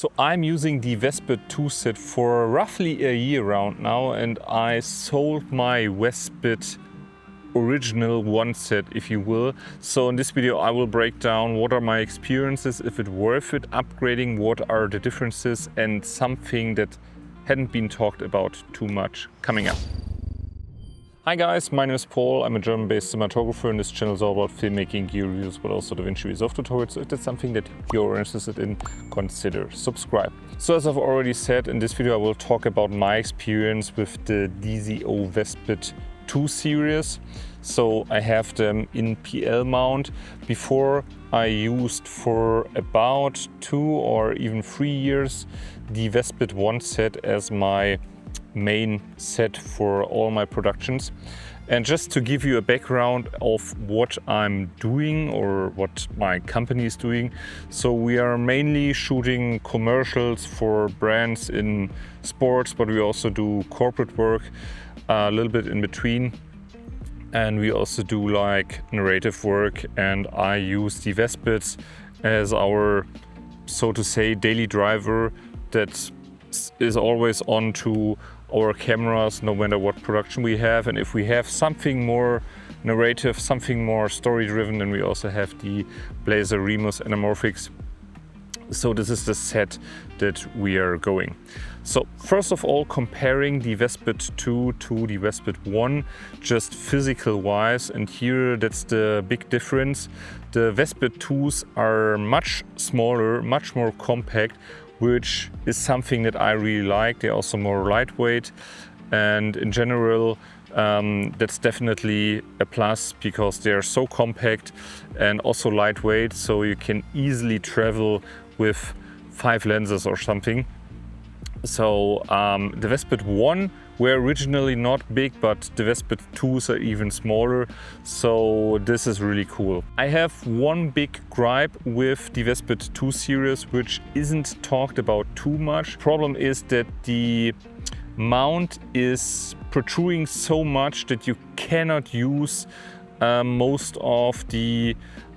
So I'm using the Vespid II set for roughly a year around now, and I sold my Vespid original one set, if you will. So in this video I will break down what are my experiences, if it's worth it upgrading, what are the differences, and something that hadn't been talked about too much coming up. Hi guys, my name is Paul. I'm a German-based cinematographer, and this channel is all about filmmaking, gear reviews, but also DaVinci Resolve tutorials. So if that's something that you're interested in, consider subscribe. So as I've already said, in this video I will talk about my experience with the DZO Vespid II series. So I have them in PL mount. Before I used for about 2 or even 3 years the Vespid I set as my main set for all my productions. And just to give you a background of what I'm doing or what my company is doing, so we are mainly shooting commercials for brands in sports, but we also do corporate work a little bit in between, and we also do like narrative work. And I use the Vespids as our, so to say, daily driver that is always on to our cameras, no matter what production we have. And if we have something more narrative, something more story driven, then we also have the Blazer Remus anamorphics. So this is the set that we are going. So first of all, comparing the Vespid II to the Vespid I, just physical wise, and here that's the big difference. The Vespid IIs are much smaller, much more compact, which is something that I really like. They're also more lightweight, and in general that's definitely a plus because they're so compact and also lightweight, so you can easily travel with 5 lenses or something. So the Vespid I were originally not big, but the Vespid IIs are even smaller, so this is really cool. I have one big gripe with the Vespid II series, which isn't talked about too much. Problem is that the mount is protruding so much that you cannot use most of the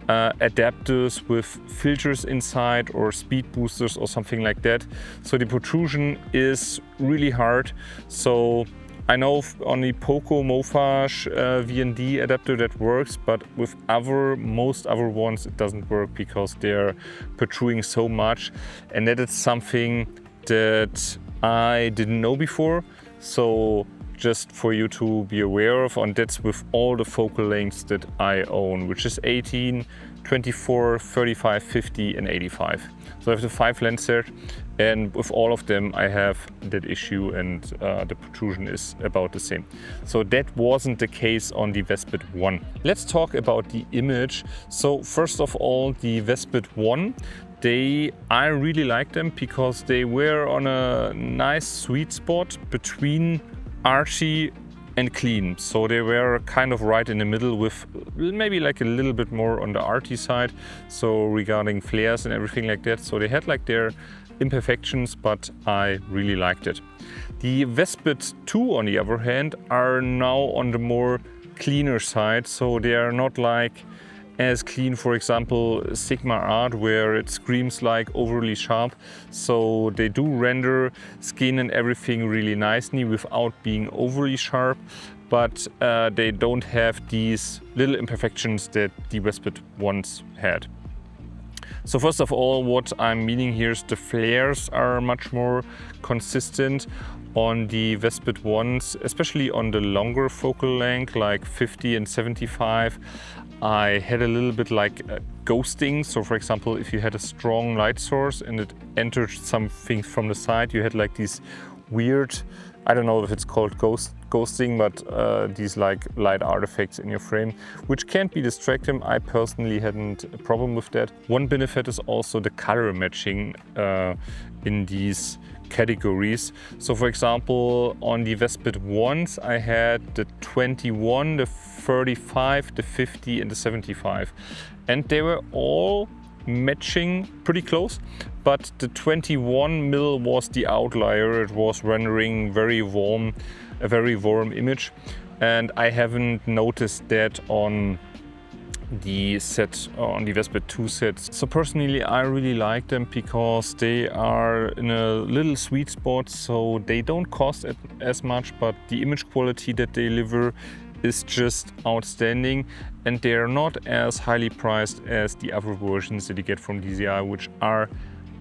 adapters with filters inside or speed boosters or something like that. So the protrusion is really hard. So I know on the Poco Mofage VND adapter that works, but with most other ones it doesn't work because they're protruding so much, and that is something that I didn't know before. So just for you to be aware of, and that's with all the focal lengths that I own, which is 18, 24, 35, 50 and 85. So I have the 5 lens set, and with all of them I have that issue, and the protrusion is about the same. So that wasn't the case on the Vespid I. Let's talk about the image. So first of all, the Vespid I, I really like them because they were on a nice sweet spot between arty and clean. So they were kind of right in the middle, with maybe like a little bit more on the arty side, so regarding flares and everything like that. So they had like their imperfections, but I really liked it. The Vespid II, on the other hand, are now on the more cleaner side, so they are not like as clean, for example, Sigma Art, where it screams like overly sharp. So they do render skin and everything really nicely without being overly sharp, but they don't have these little imperfections that the Vespid once had. So first of all, what I'm meaning here is the flares are much more consistent on the Vespid ones, especially on the longer focal length, like 50 and 75. I had a little bit like ghosting. So for example, if you had a strong light source and it entered something from the side, you had like these weird, I don't know if it's called ghosting, but these like light artifacts in your frame, which can be distracting. I personally hadn't a problem with that. One benefit is also the color matching in these categories. So for example, on the Vespid ones, I had the 21, the 35, the 50 and the 75. And they were all matching pretty close, but the 21 mil was the outlier. It was rendering a very warm image, and I haven't noticed that on the set on the Vespid 2 set. So personally I really like them because they are in a little sweet spot, so they don't cost as much, but the image quality that they deliver is just outstanding, and they are not as highly priced as the other versions that you get from DZO, which are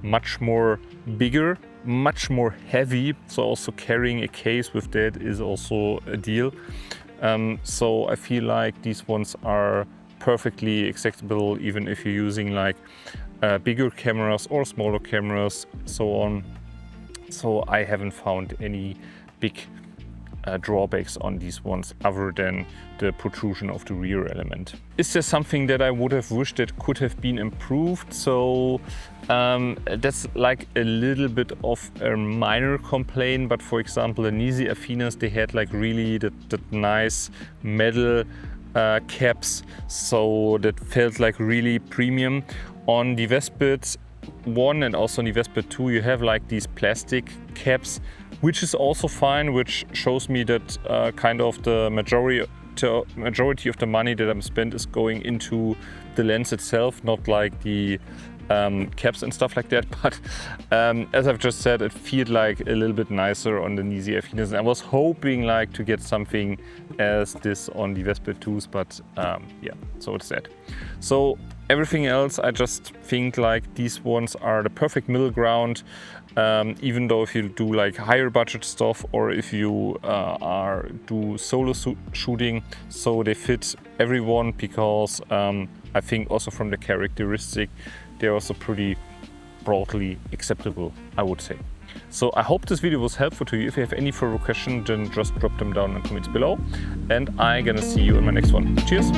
much more bigger, much more heavy, so also carrying a case with that is also a deal. So I feel like these ones are perfectly acceptable even if you're using like bigger cameras or smaller cameras, so on. So I haven't found any big drawbacks on these ones other than the protrusion of the rear element. Is there something that I would have wished that could have been improved? So that's like a little bit of a minor complaint, but for example the DZO Affinas, they had like really the nice metal caps, so that felt like really premium. On the Vespid 1 and also on the Vespid 2 you have like these plastic caps, which is also fine, which shows me that kind of the majority of the money that I'm spent is going into the lens itself, not like the caps and stuff like that. But as I've just said, it feels like a little bit nicer on the DZO Affinas, and I was hoping like to get something as this on the Vespid 2s, but yeah, so it's that. So everything else, I just think like these ones are the perfect middle ground, even though if you do like higher budget stuff or if you do solo shooting, so they fit everyone, because I think also from the characteristic they're also pretty broadly acceptable, I would say. So I hope this video was helpful to you. If you have any further questions, then just drop them down in the comments below, and I'm gonna see you in my next one. Cheers!